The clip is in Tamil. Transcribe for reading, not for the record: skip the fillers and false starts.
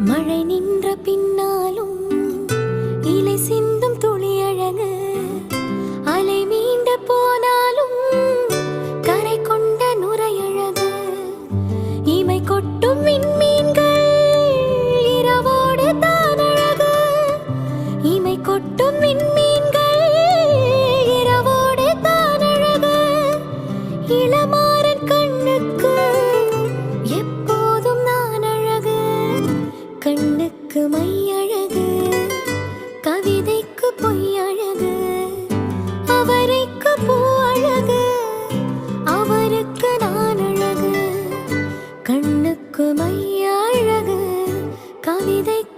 மழை நின்ற பின்னாலும் இலை சிந்தும் துளி அழகு, அலை மீண்ட போனாலும் கரை கொண்ட நுரையழகு, இமை கொட்டும் விண்மீன்கள் இரவோடு தான் அழகு, இமை கொட்டும் விண்மீன்கள் இரவோடு தான் அழகு, இளமாறன் கண்ணுக்கு எப்போதும் நான் அழகு, கண்ணுக்கு மை அழகு, கவிதைக்கு பொய் அழகு, அவரைக்கு பூ அழகு, அவருக்கு நான் அழகு, கண்ணுக்கு மை அழகு, கவிதைக்கு